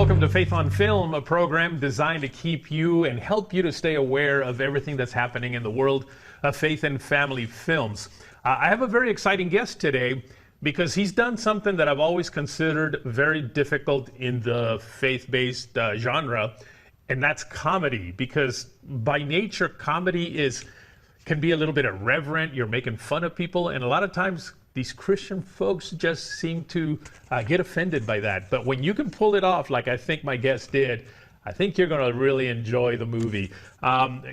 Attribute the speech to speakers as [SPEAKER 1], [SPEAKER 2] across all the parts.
[SPEAKER 1] welcome to Faith on Film, a program designed to keep you and help you to stay aware of everything that's happening in the world of faith and family films. I have a very exciting guest today because he's done something that I've always considered very difficult in the faith-based genre, and that's comedy. Because by nature, comedy can be a little bit irreverent. You're making fun of people, and a lot of times these Christian folks just seem to get offended by that. But when you can pull it off, like I think my guest did, I think you're going to really enjoy the movie.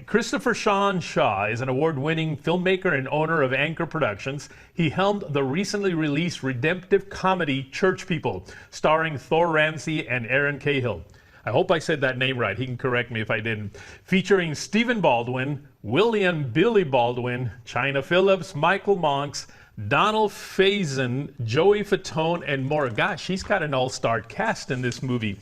[SPEAKER 1] Christopher Shawn Shaw is an award-winning filmmaker and owner of Anchor Productions. He helmed the recently released redemptive comedy Church People, starring Thor Ramsey and Aaron Cahill. I hope I said that name right. He can correct me if I didn't. Featuring Stephen Baldwin, William Billy Baldwin, China Phillips, Michael Monks, Donald Faison, Joey Fatone, and more. Gosh, he's got an all-star cast in this movie.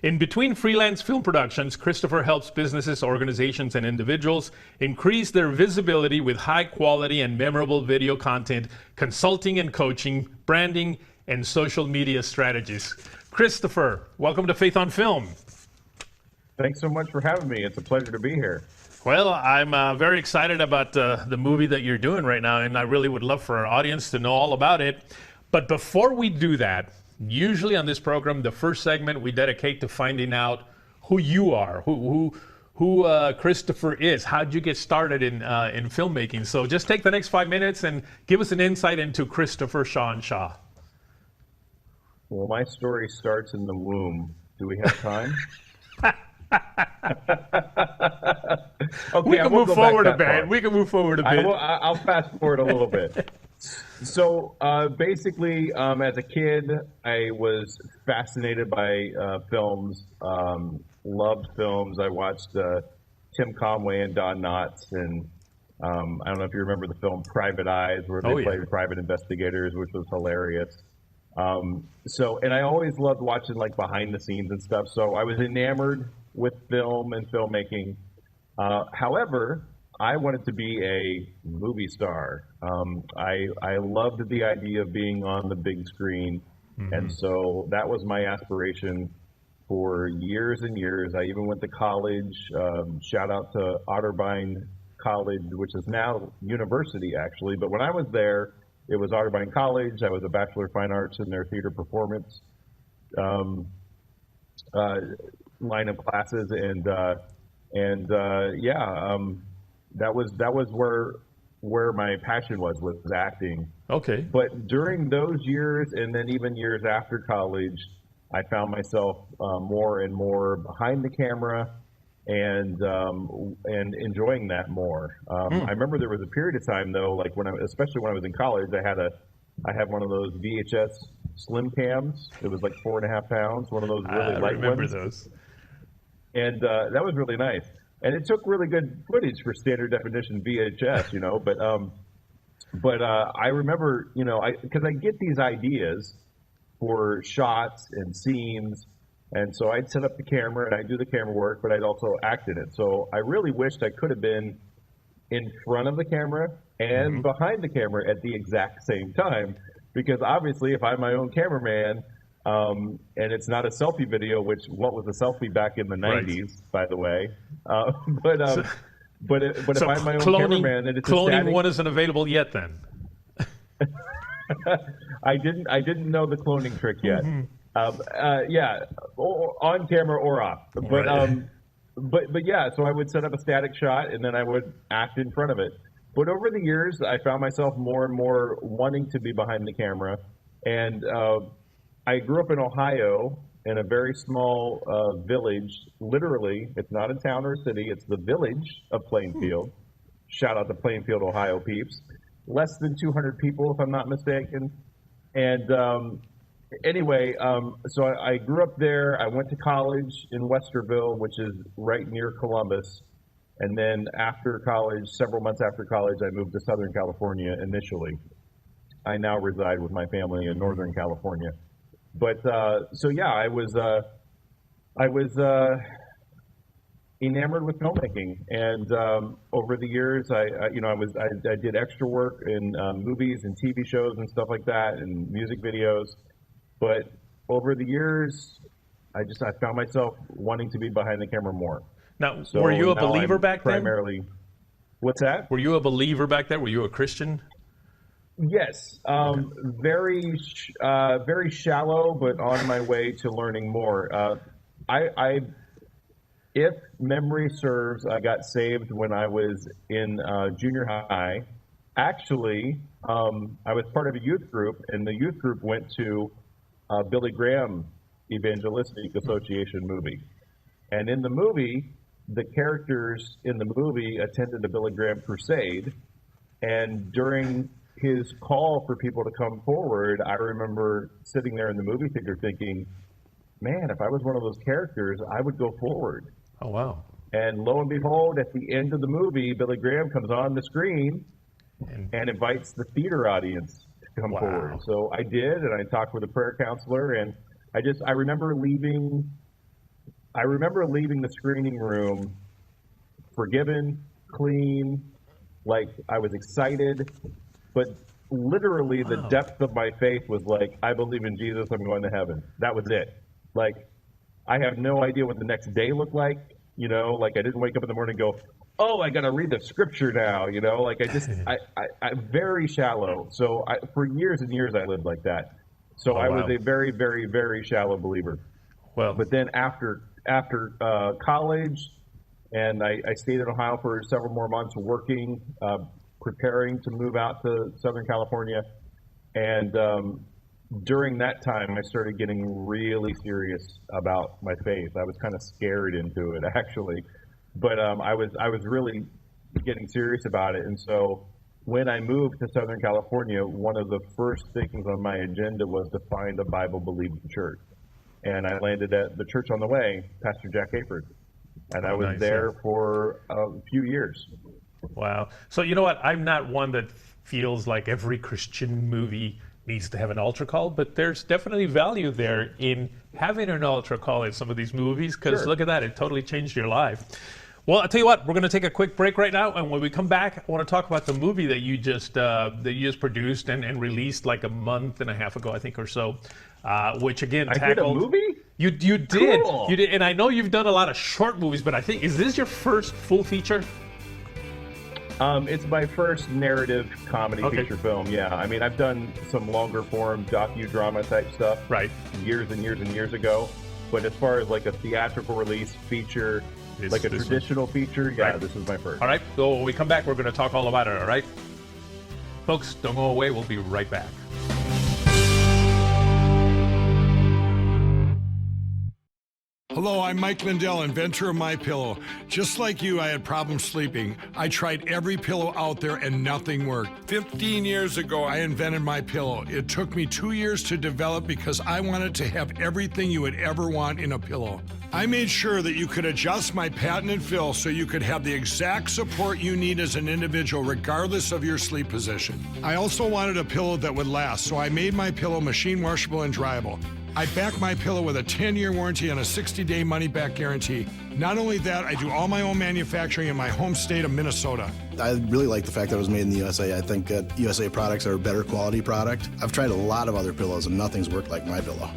[SPEAKER 1] In between freelance film productions, Christopher helps businesses, organizations, and individuals increase their visibility with high-quality and memorable video content, consulting and coaching, branding, and social media strategies. Christopher, welcome to Faith on Film.
[SPEAKER 2] Thanks so much for having me. It's a pleasure to be here.
[SPEAKER 1] Well, I'm very excited about the movie that you're doing right now, and I really would love for our audience to know all about it. But before we do that, usually on this program, the first segment we dedicate to finding out who you are, who Christopher is. How'd you get started in filmmaking? So just take the next 5 minutes and give us an insight into Christopher Shawn Shaw.
[SPEAKER 2] Well, my story starts in the womb. Do we have time?
[SPEAKER 1] Okay, we can move forward a bit. We can move forward a bit.
[SPEAKER 2] I'll fast forward a little bit. So basically, as a kid, I was fascinated by films, loved films. I watched Tim Conway and Don Knotts, and I don't know if you remember the film Private Eyes, where they played private investigators, which was hilarious. And I always loved watching like behind the scenes and stuff. So I was enamored with film and filmmaking. However, I wanted to be a movie star. I loved the idea of being on the big screen. Mm-hmm. And so that was my aspiration for years and years. I even went to college. Shout out to Otterbein College, which is now university actually. But when I was there, it was Otterbein College. I was a Bachelor of Fine Arts in their theater performance line of classes, that was where my passion was acting.
[SPEAKER 1] Okay.
[SPEAKER 2] But during those years, and then even years after college, I found myself more and more behind the camera, and enjoying that more. I remember there was a period of time though, like especially when I was in college, I had one of those VHS slim cams. It was like 4.5 pounds, one of those really light ones. I
[SPEAKER 1] remember those.
[SPEAKER 2] And that was really nice. And it took really good footage for standard definition VHS, you know. But I remember, you know, because I get these ideas for shots and scenes. And so I'd set up the camera and I'd do the camera work, but I'd also act in it. So I really wished I could have been in front of the camera and behind the camera at the exact same time. Because obviously if I'm my own cameraman, and it's not a selfie video, what was a selfie back in the 90s, by the way. But if I'm my own cameraman, then it's
[SPEAKER 1] cloning
[SPEAKER 2] static...
[SPEAKER 1] one isn't available yet then.
[SPEAKER 2] I didn't know the cloning trick yet. On camera or off. But yeah, so I would set up a static shot and then I would act in front of it. But over the years, I found myself more and more wanting to be behind the camera. And I grew up in Ohio in a very small village. Literally, it's not a town or a city, it's the village of Plainfield. Shout out to Plainfield, Ohio peeps. Less than 200 people, if I'm not mistaken. And anyway, so I grew up there. I went to college in Westerville, which is right near Columbus. And then after college, several months after college, I moved to Southern California initially. I now reside with my family in Northern California. But so yeah, I was enamored with filmmaking, and over the years, I did extra work in movies and TV shows and stuff like that, and music videos. But over the years, I found myself wanting to be behind the camera more.
[SPEAKER 1] Now,
[SPEAKER 2] So
[SPEAKER 1] were you a
[SPEAKER 2] now
[SPEAKER 1] believer
[SPEAKER 2] I'm
[SPEAKER 1] back then?
[SPEAKER 2] primarily, what's that?
[SPEAKER 1] Were you a believer back then? Were you a Christian?
[SPEAKER 2] Yes, very shallow, but on my way to learning more. If memory serves, I got saved when I was in junior high. Actually, I was part of a youth group, and the youth group went to Billy Graham Evangelistic Association movie. And in the movie, the characters in the movie attended the Billy Graham crusade. And during his call for people to come forward, I remember sitting there in the movie theater thinking, man, if I was one of those characters, I would go forward.
[SPEAKER 1] Oh, wow.
[SPEAKER 2] And lo and behold, at the end of the movie, Billy Graham comes on the screen and invites the theater audience to come forward. So I did, and I talked with a prayer counselor, and I remember leaving the screening room forgiven, clean, like I was excited, but literally the depth of my faith was like, I believe in Jesus, I'm going to heaven. That was it. Like, I have no idea what the next day looked like, like I didn't wake up in the morning and go, oh, I got to read the scripture now, like I'm very shallow. So for years and years I lived like that. So I was a very, very, very shallow believer.
[SPEAKER 1] Well,
[SPEAKER 2] but then after college, and I stayed in Ohio for several more months working, preparing to move out to Southern California. And during that time, I started getting really serious about my faith. I was kind of scared into it, actually. But I was really getting serious about it. And so when I moved to Southern California, one of the first things on my agenda was to find a Bible-believing church. And I landed at the Church on the Way, Pastor Jack Hayford. And I was there for a few years.
[SPEAKER 1] Wow. So you know what? I'm not one that feels like every Christian movie needs to have an altar call, but there's definitely value there in having an altar call in some of these movies, because look at that, it totally changed your life. Well, I'll tell you what, we're going to take a quick break right now, and when we come back, I want to talk about the movie that you just produced and released like a month and a half ago, I think, or so, which again tackled.
[SPEAKER 2] I did a movie?
[SPEAKER 1] You did.
[SPEAKER 2] Cool.
[SPEAKER 1] You did, and I know you've done a lot of short movies, but I think, is this your first full feature?
[SPEAKER 2] It's my first narrative comedy feature film. Yeah, I mean, I've done some longer form docudrama type stuff, years and years and years ago. But as far as like a theatrical release feature, like a traditional feature, this is my first.
[SPEAKER 1] All right. So when we come back, we're going to talk all about it. All right, folks, don't go away. We'll be right back.
[SPEAKER 3] Hello, I'm Mike Lindell, inventor of Mypillow. Just like you, I had problems sleeping. I tried every pillow out there and nothing worked. 15 years ago, I invented Mypillow. It took me 2 years to develop because I wanted to have everything you would ever want in a pillow. I made sure that you could adjust my patented fill so you could have the exact support you need as an individual regardless of your sleep position. I also wanted a pillow that would last, so I made Mypillow machine washable and dryable. I back Mypillow with a 10-year warranty and a 60-day money-back guarantee. Not only that, I do all my own manufacturing in my home state of Minnesota.
[SPEAKER 4] I really like the fact that it was made in the USA. I think that USA products are a better quality product. I've tried a lot of other pillows and nothing's worked like Mypillow.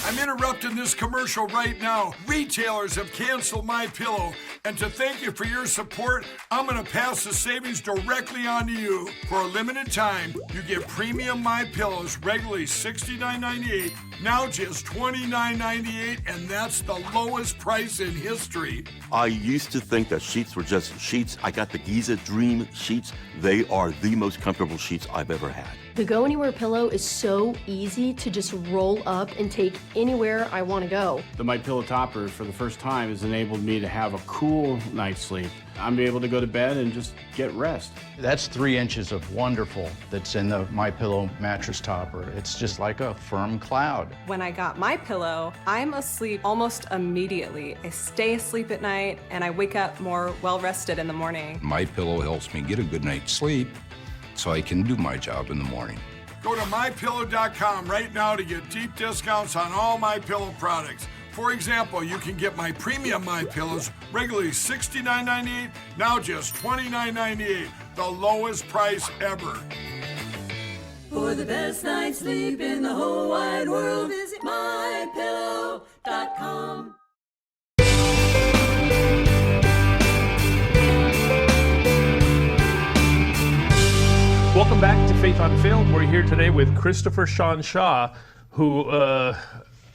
[SPEAKER 3] I'm interrupting this commercial right now. Retailers have canceled Mypillow, and to thank you for your support, I'm going to pass the savings directly on to you. For a limited time, you get premium Mypillows, regularly $69.98, now just $29.98, and that's the lowest price in history.
[SPEAKER 5] I used to think that sheets were just sheets. I got the Giza Dream sheets. They are the most comfortable sheets I've ever had.
[SPEAKER 6] The Go Anywhere pillow is so easy to just roll up and take anywhere I want to go.
[SPEAKER 7] The Mypillow topper, for the first time, has enabled me to have a cool night's sleep. I'm able to go to bed and just get rest.
[SPEAKER 8] That's 3 inches of wonderful that's in the Mypillow mattress topper. It's just like a firm cloud.
[SPEAKER 9] When I got Mypillow, I'm asleep almost immediately. I stay asleep at night and I wake up more well-rested in the morning.
[SPEAKER 10] Mypillow helps me get a good night's sleep so I can do my job in the morning.
[SPEAKER 3] Go to mypillow.com right now to get deep discounts on all Mypillow products. For example, you can get my premium Mypillows, regularly $69.98, now just $29.98, the lowest price ever.
[SPEAKER 11] For the best night's sleep in the whole wide world, visit mypillow.com. FaithUnveiled.com.
[SPEAKER 1] Welcome back to Faith Unveiled. We're here today with Christopher Shawn Shaw, who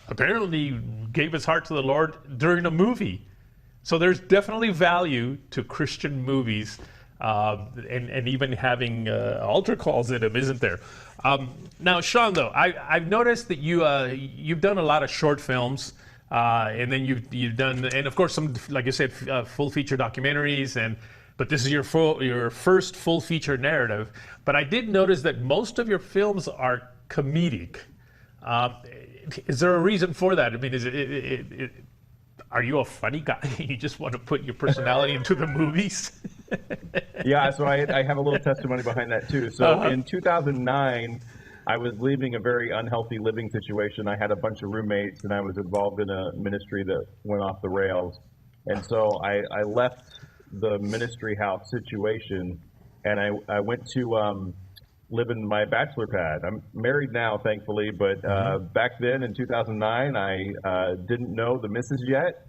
[SPEAKER 1] apparently gave his heart to the Lord during a movie. So there's definitely value to Christian movies, and even having altar calls in them, isn't there? Now, Shawn, though, I've noticed that you've done a lot of short films, and then you've done, and of course, some, like you said, full feature documentaries, but this is your first full feature narrative. But I did notice that most of your films are comedic. Is there a reason for that? I mean, are you a funny guy? You just want to put your personality into the movies?
[SPEAKER 2] Yeah, so I have a little testimony behind that too. So in 2009, I was leaving a very unhealthy living situation. I had a bunch of roommates, and I was involved in a ministry that went off the rails. And so I left the ministry house situation, and I went to live in my bachelor pad. I'm married now, thankfully, but back then in 2009, I didn't know the missus yet,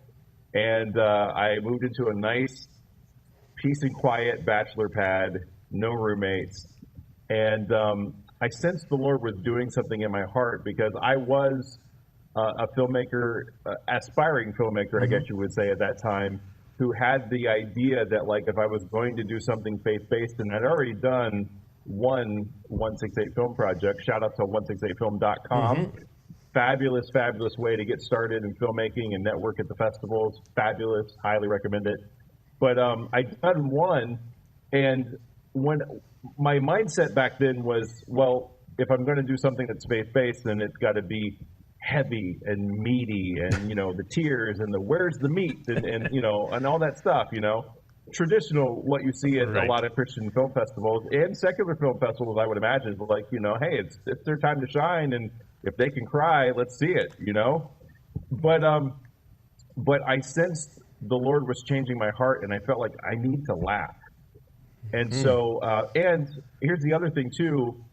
[SPEAKER 2] and I moved into a nice, peace and quiet bachelor pad, no roommates, and I sensed the Lord was doing something in my heart, because I was a filmmaker, aspiring filmmaker, I guess you would say at that time, who had the idea that, like, if I was going to do something faith-based, and I'd already done one 168 film project, shout out to 168film.com, fabulous way to get started in filmmaking and network at the festivals, fabulous, highly recommend it. But I'd done one, and when my mindset back then was, well, if I'm going to do something that's faith-based, then it's got to be heavy and meaty, and the tears and the where's the meat, and and all that stuff, traditional, what you see at a lot of Christian film festivals and secular film festivals, I would imagine, like, hey, it's their time to shine, and if they can cry, let's see it, but I sensed the Lord was changing my heart, and I felt like I need to laugh. And so and here's the other thing too,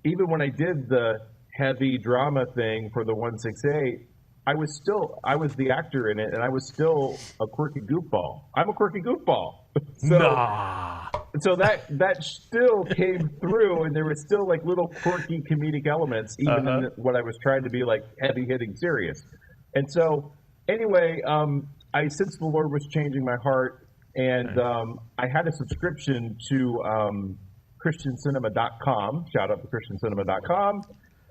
[SPEAKER 2] even when I did the heavy drama thing for the 168, I was the actor in it, and I was still a quirky goofball. I'm a quirky goofball. So that still came through, and there was still like little quirky comedic elements, even in what I was trying to be like heavy hitting serious. And so anyway, I sensed the Lord was changing my heart, and I had a subscription to ChristianCinema.com. Shout out to ChristianCinema.com.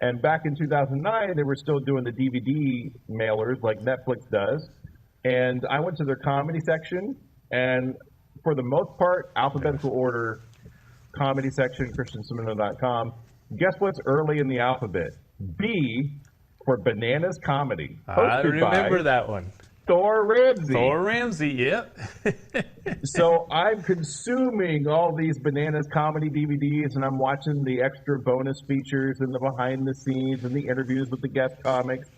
[SPEAKER 2] And back in 2009, they were still doing the DVD mailers like Netflix does. And I went to their comedy section, and for the most part, alphabetical order, comedy section, ChristianCinema.com. Guess what's early in the alphabet? B for Bananas Comedy.
[SPEAKER 1] I remember that one.
[SPEAKER 2] Thor Ramsey.
[SPEAKER 1] Thor Ramsey, yep.
[SPEAKER 2] So I'm consuming all these Bananas Comedy DVDs, and I'm watching the extra bonus features and the behind the scenes and the interviews with the guest comics.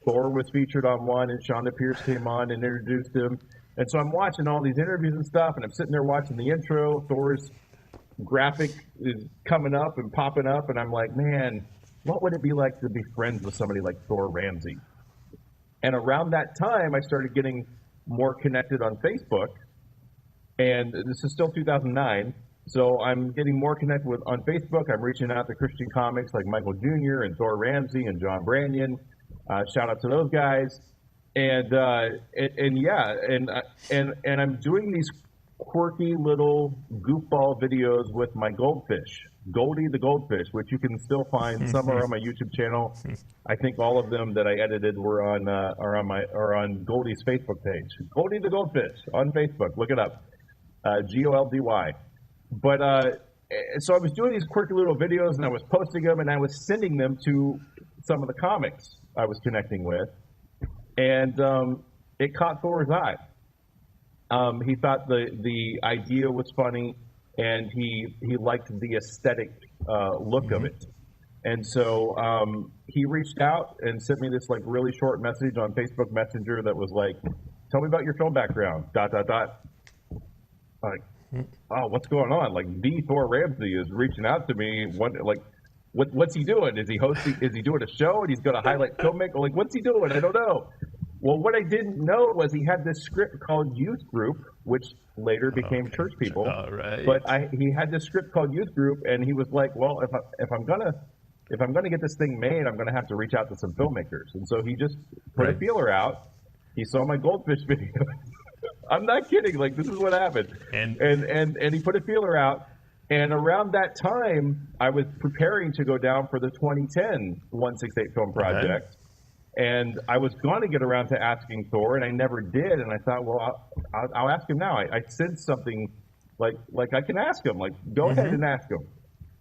[SPEAKER 2] Thor was featured on one, and Shonda Pierce came on and introduced him. And so I'm watching all these interviews and stuff, and I'm sitting there watching the intro. Thor's graphic is coming up and popping up, and I'm like, man, what would it be like to be friends with somebody like Thor Ramsey? And around that time, I started getting more connected on Facebook. And this is still 2009. So I'm getting more connected on Facebook. I'm reaching out to Christian comics like Michael Jr. and Thor Ramsey and John Branyan. Shout out to those guys. And I'm doing these quirky little goofball videos with my goldfish, Goldie the Goldfish, which you can still find. Some are on my YouTube channel. I think all of them that I edited are on Goldie's Facebook page. Goldie the Goldfish on Facebook. Look it up. Goldy. But so I was doing these quirky little videos, and I was posting them, and I was sending them to some of the comics I was connecting with, and it caught Thor's eye. He thought the idea was funny, and he liked the aesthetic look of it. And so he reached out and sent me this like really short message on Facebook Messenger that was like, tell me about your film background, ... Like, oh, what's going on? Like, the Thor Ramsey is reaching out to me. What's he doing? Is he hosting? Is he doing a show and he's going to highlight filmmaking? Like, what's he doing? I don't know. Well, what I didn't know was he had this script called Youth Group, which later became Church People.
[SPEAKER 1] All right.
[SPEAKER 2] But he had this script called Youth Group, and he was like, well, if I'm gonna get this thing made, I'm gonna have to reach out to some filmmakers. And so he just put a feeler out. He saw my goldfish video. I'm not kidding. Like, this is what happened. And he put a feeler out. And around that time, I was preparing to go down for the 2010 168 film project. And I was going to get around to asking Thor, and I never did. And I thought, well, I'll ask him now. I sensed something like I can ask him. Like, go ahead and ask him.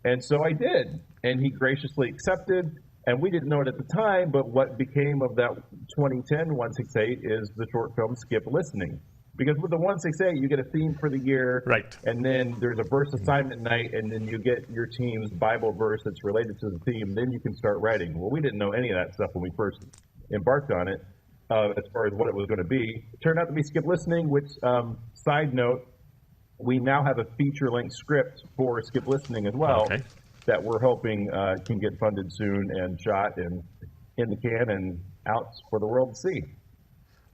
[SPEAKER 2] And so I did. And he graciously accepted. And we didn't know it at the time, but what became of that 2010 168 is the short film Skip Listening. Because with the 168, you get a theme for the year.
[SPEAKER 1] Right.
[SPEAKER 2] And then there's a verse assignment night, and then you get your team's Bible verse that's related to the theme. Then you can start writing. Well, we didn't know any of that stuff when we first embarked on it, as far as what it was going to be. It turned out to be Skip Listening, which, side note, we now have a feature-length script for Skip Listening as well that we're hoping can get funded soon and shot and in the can and out for the world to see.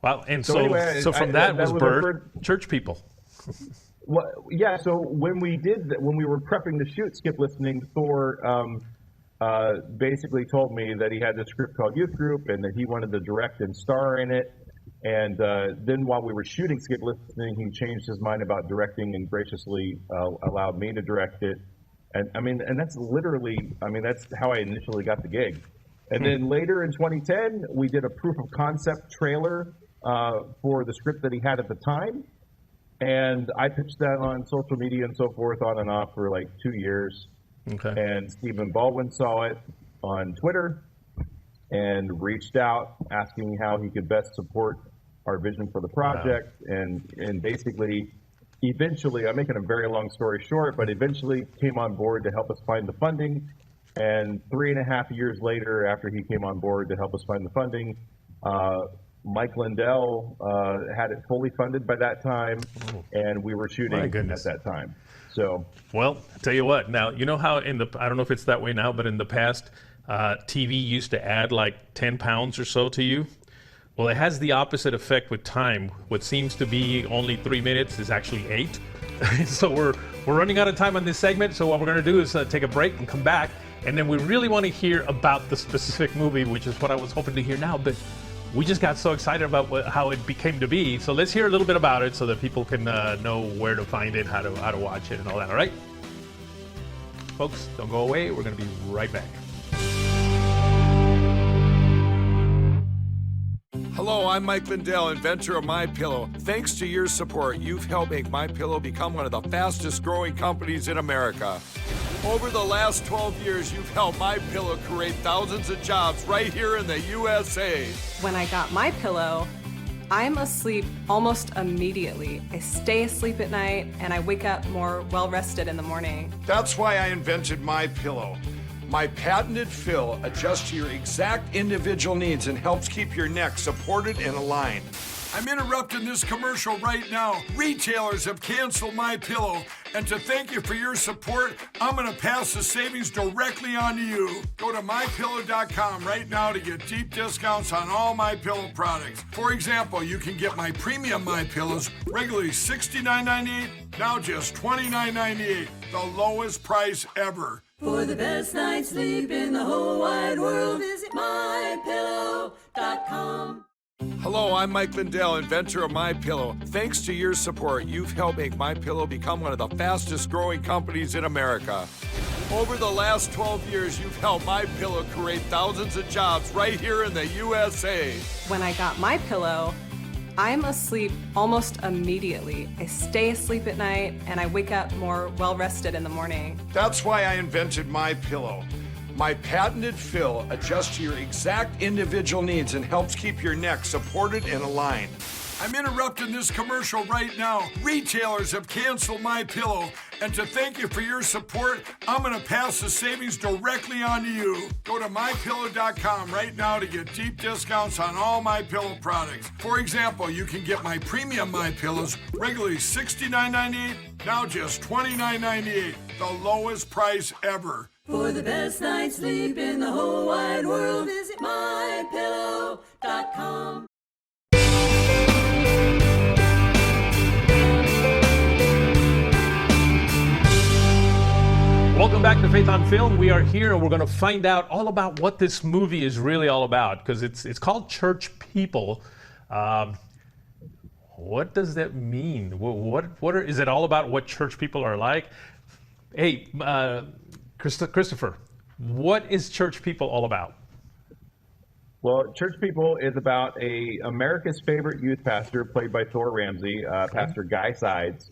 [SPEAKER 1] Wow, and
[SPEAKER 2] so anyway,
[SPEAKER 1] from that was birthed Church People.
[SPEAKER 2] Well, yeah, so when we were prepping to shoot Skip Listening, Thor basically told me that he had this script called Youth Group and that he wanted to direct and star in it. And then while we were shooting Skip Listening, he changed his mind about directing and graciously allowed me to direct it. And that's literally, that's how I initially got the gig. And then later in 2010, we did a proof of concept trailer for the script that he had at the time. And I pitched that on social media and so forth on and off for like 2 years.
[SPEAKER 1] Okay.
[SPEAKER 2] And Stephen Baldwin saw it on Twitter and reached out asking how he could best support our vision for the project. Wow. And basically, eventually, I'm making a very long story short, but eventually came on board to help us find the funding. And 3.5 years later, after he came on board to help us find the funding, Mike Lindell had it fully funded by that time, and we were shooting at that time. So,
[SPEAKER 1] well, I'll tell you what. Now, you know how I don't know if it's that way now, but in the past, TV used to add like 10 pounds or so to you. Well, it has the opposite effect with time. What seems to be only 3 minutes is actually 8. So we're running out of time on this segment. So what we're going to do is take a break and come back, and then we really want to hear about the specific movie, which is what I was hoping to hear now. But we just got so excited about how it became to be. So let's hear a little bit about it so that people can know where to find it, how to watch it, and all that. All right, folks, don't go away. We're going to be right back.
[SPEAKER 3] Hello, I'm Mike Lindell, inventor of Mypillow. Thanks to your support, you've helped make Mypillow become one of the fastest growing companies in America. Over the last 12 years, you've helped Mypillow create thousands of jobs right here in the USA.
[SPEAKER 9] When I got Mypillow, I'm asleep almost immediately. I stay asleep at night and I wake up more well-rested in the morning.
[SPEAKER 3] That's why I invented Mypillow. My patented fill adjusts to your exact individual needs and helps keep your neck supported and aligned. I'm interrupting this commercial right now. Retailers have canceled Mypillow, and to thank you for your support, I'm going to pass the savings directly on to you. Go to mypillow.com right now to get deep discounts on all Mypillow products. For example, you can get my premium Mypillows regularly $69.98, now just $29.98, the lowest price ever.
[SPEAKER 11] For the best night's sleep in the whole wide world, visit mypillow.com.
[SPEAKER 3] Hello, I'm Mike Lindell, inventor of Mypillow. Thanks to your support, you've helped make Mypillow become one of the fastest growing companies in America. Over the last 12 years, you've helped Mypillow create thousands of jobs right here in the USA.
[SPEAKER 9] When I got Mypillow, I'm asleep almost immediately. I stay asleep at night and I wake up more well-rested in the morning.
[SPEAKER 3] That's why I invented Mypillow. My patented fill adjusts to your exact individual needs and helps keep your neck supported and aligned. I'm interrupting this commercial right now. Retailers have canceled Mypillow, and to thank you for your support, I'm going to pass the savings directly on to you. Go to mypillow.com right now to get deep discounts on all Mypillow products. For example, you can get my premium Mypillows regularly $69.98, now just $29.98, the lowest price ever.
[SPEAKER 11] For the best night's sleep in the whole wide world, visit mypillow.com.
[SPEAKER 1] Welcome back to Faith on Film. We are here and we're going to find out all about what this movie is really all about, because it's called Church People. What does that mean? Is it all about what church people are like? Hey, Christopher, what is Church People all about?
[SPEAKER 2] Well, Church People is about America's favorite youth pastor, played by Thor Ramsey, Pastor Guy Sides,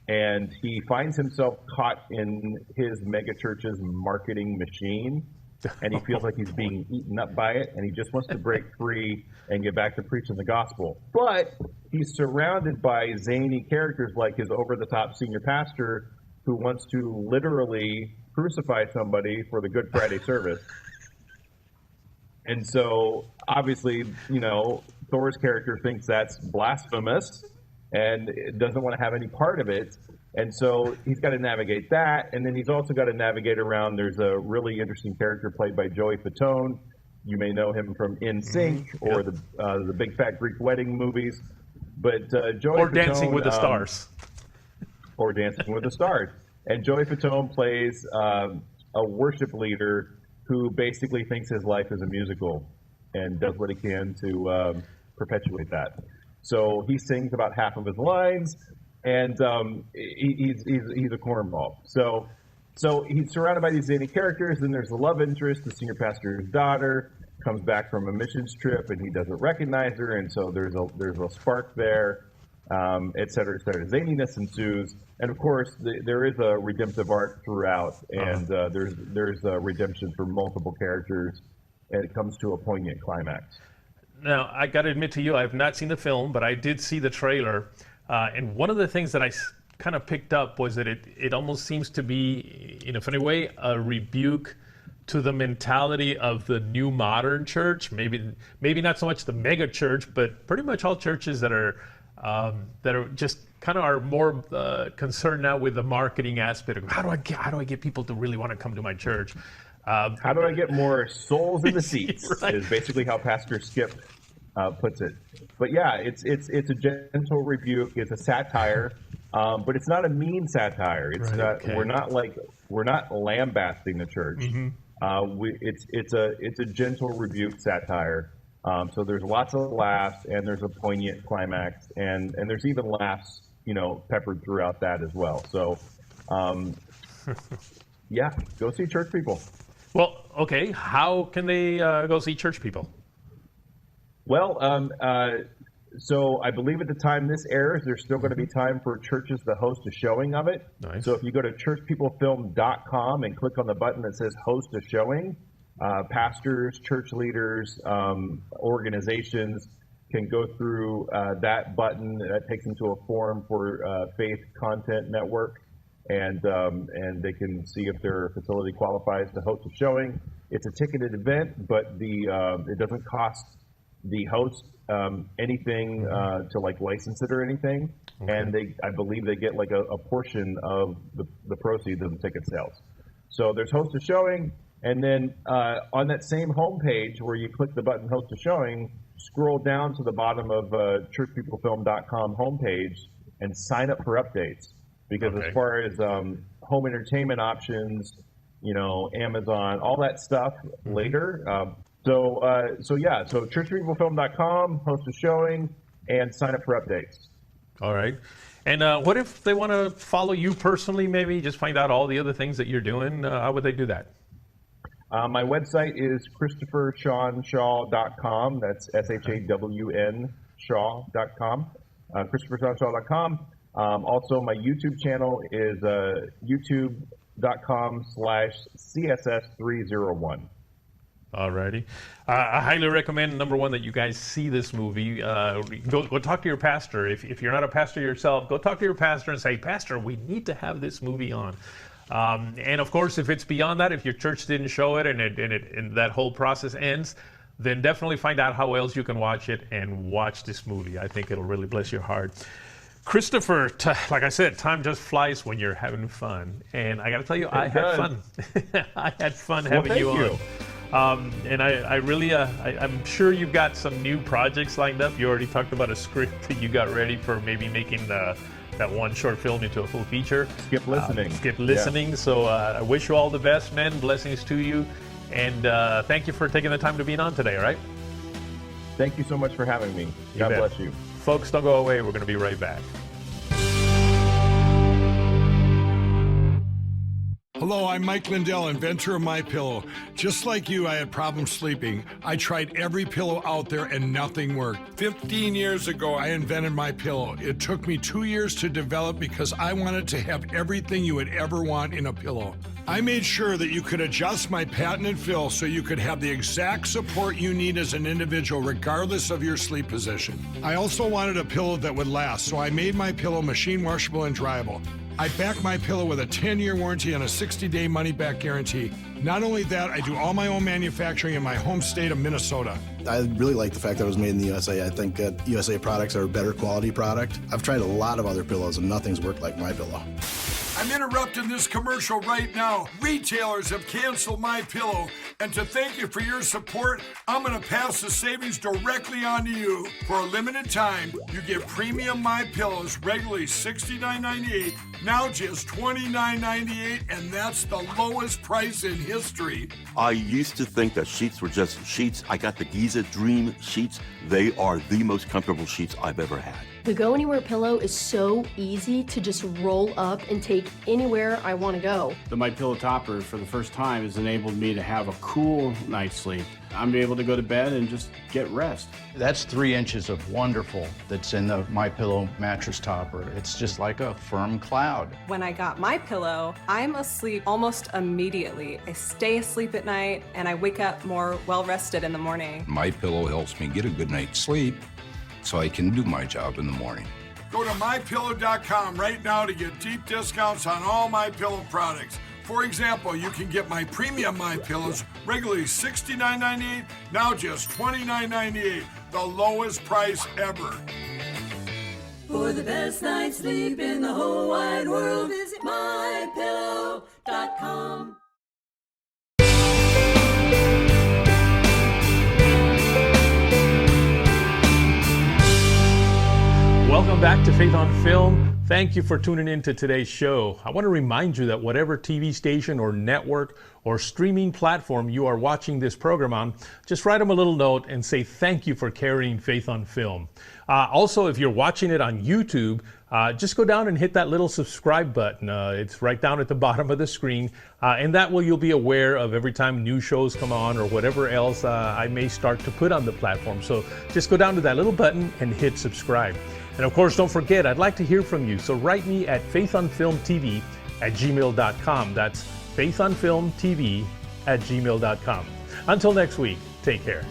[SPEAKER 2] and he finds himself caught in his megachurch's marketing machine, and he feels like he's being eaten up by it, and he just wants to break free and get back to preaching the gospel. But he's surrounded by zany characters like his over-the-top senior pastor, who wants to literally crucify somebody for the Good Friday service. And so, obviously, Thor's character thinks that's blasphemous and doesn't want to have any part of it. And so he's got to navigate that. And then he's also got to navigate around. There's a really interesting character played by Joey Fatone. You may know him from In Sync or the Big Fat Greek Wedding movies. But Joey
[SPEAKER 1] Or
[SPEAKER 2] Fatone,
[SPEAKER 1] Dancing with the Stars.
[SPEAKER 2] Or Dancing with the Stars. And Joey Fatone plays a worship leader who basically thinks his life is a musical and does what he can to perpetuate that. So he sings about half of his lines, and he's a cornball. So he's surrounded by these zany characters, and there's a love interest. The senior pastor's daughter comes back from a missions trip, and he doesn't recognize her, and so there's a spark there, et cetera, et cetera. Zaniness ensues, and of course there is a redemptive arc throughout, and there's a redemption for multiple characters, and it comes to a poignant climax.
[SPEAKER 1] Now, I got to admit to you, I have not seen the film, but I did see the trailer. And one of the things that I kind of picked up was that it almost seems to be, in a funny way, a rebuke to the mentality of the new modern church. Maybe not so much the mega church, but pretty much all churches that are just kind of are more concerned now with the marketing aspect of how do I get people to really want to come to my church.
[SPEAKER 2] How do I get more souls in the seats?
[SPEAKER 1] Right.
[SPEAKER 2] Is basically how Pastor Skip puts it. But yeah, it's a gentle rebuke. It's a satire, but it's not a mean satire. It's not. Okay. We're not lambasting the church. Mm-hmm. It's a gentle rebuke satire. So there's lots of laughs, and there's a poignant climax, and there's even laughs, peppered throughout that as well. So, yeah, go see Church People.
[SPEAKER 1] Well, okay. How can they go see Church People?
[SPEAKER 2] Well, so I believe at the time this airs, there's still going to be time for churches to host a showing of it.
[SPEAKER 1] Nice.
[SPEAKER 2] So if you go to churchpeoplefilm.com and click on the button that says host a showing, pastors, church leaders, organizations can go through that button. That takes them to a form for Faith Content Network. And they can see if their facility qualifies to host a showing. It's a ticketed event, but it doesn't cost the host anything to license it or anything. Okay. And I believe they get a portion of the proceeds of the ticket sales. So there's host a showing, and then on that same homepage where you click the button host a showing, scroll down to the bottom of churchpeoplefilm.com homepage and sign up for updates. Because as far as home entertainment options, Amazon, all that stuff later. So churchpeoplefilm.com, host a showing, and sign up for updates.
[SPEAKER 1] All right. And what if they want to follow you personally, maybe just find out all the other things that you're doing? How would they do that?
[SPEAKER 2] My website is ChristopherShawn.com. That's SHAWN Shaw.com. ChristopherShawnShaw.com. Also, my YouTube channel is youtube.com/CSS301.
[SPEAKER 1] Alrighty. I highly recommend, number one, that you guys see this movie. Go talk to your pastor. If you're not a pastor yourself, go talk to your pastor and say, Pastor, we need to have this movie on. And of course, if it's beyond that, if your church didn't show it and that whole process ends, then definitely find out how else you can watch it and watch this movie. I think it'll really bless your heart. Christopher, like I said, time just flies when you're having fun. And I got to tell you, I had fun. I had fun having you on. And I really, I'm sure you've got some new projects lined up. You already talked about a script that you got ready for maybe making that one short film into a full feature.
[SPEAKER 2] Skip listening.
[SPEAKER 1] Skip listening.
[SPEAKER 2] Yeah.
[SPEAKER 1] So I wish you all the best, men. Blessings to you. And thank you for taking the time to be on today, all right?
[SPEAKER 2] Thank you so much for having me. God bless you.
[SPEAKER 1] Folks, don't go away. We're going to be right back.
[SPEAKER 3] Hello, I'm Mike Lindell, inventor of Mypillow. Just like you, I had problems sleeping. I tried every pillow out there and nothing worked. 15 years ago, I invented Mypillow. It took me 2 years to develop because I wanted to have everything you would ever want in a pillow. I made sure that you could adjust my patented fill so you could have the exact support you need as an individual regardless of your sleep position. I also wanted a pillow that would last, so I made Mypillow machine washable and dryable. I back Mypillow with a 10-year warranty and a 60-day money-back guarantee. Not only that, I do all my own manufacturing in my home state of Minnesota.
[SPEAKER 4] I really like the fact that it was made in the USA. I think that USA products are a better quality product. I've tried a lot of other pillows and nothing's worked like Mypillow.
[SPEAKER 3] I'm interrupting this commercial right now. Retailers have canceled Mypillow, and to thank you for your support, I'm going to pass the savings directly on to you. For a limited time, you get premium Mypillows, regularly $69.98, now just $29.98, and that's the lowest price in history.
[SPEAKER 5] I used to think that sheets were just sheets. I got the Giza Dream sheets. They are the most comfortable sheets I've ever had.
[SPEAKER 6] The Go Anywhere pillow is so easy to just roll up and take anywhere I want to go.
[SPEAKER 7] The Mypillow topper, for the first time, has enabled me to have a cool night's sleep. I'm able to go to bed and just get rest.
[SPEAKER 8] That's 3 inches of wonderful that's in the Mypillow mattress topper. It's just like a firm cloud.
[SPEAKER 9] When I got Mypillow, I'm asleep almost immediately. I stay asleep at night and I wake up more well-rested in the morning.
[SPEAKER 10] MyPillow helps me get a good night's sleep so I can do my job in the morning.
[SPEAKER 3] Go to MyPillow.com right now to get deep discounts on all MyPillow products. For example, you can get my premium MyPillows, regularly $69.98, now just $29.98, the lowest price ever.
[SPEAKER 11] For the best night's sleep in the whole wide world, visit MyPillow.com.
[SPEAKER 1] Welcome back to Faith on Film. Thank you for tuning in to today's show. I want to remind you that whatever TV station or network or streaming platform you are watching this program on, just write them a little note and say thank you for carrying Faith on Film. Also, if you're watching it on YouTube, just go down and hit that little subscribe button. It's right down at the bottom of the screen, and that way you'll be aware of every time new shows come on or whatever else I may start to put on the platform. So just go down to that little button and hit subscribe. And of course, don't forget, I'd like to hear from you. So write me at faithonfilmtv@gmail.com. That's faithonfilmtv@gmail.com. Until next week, take care.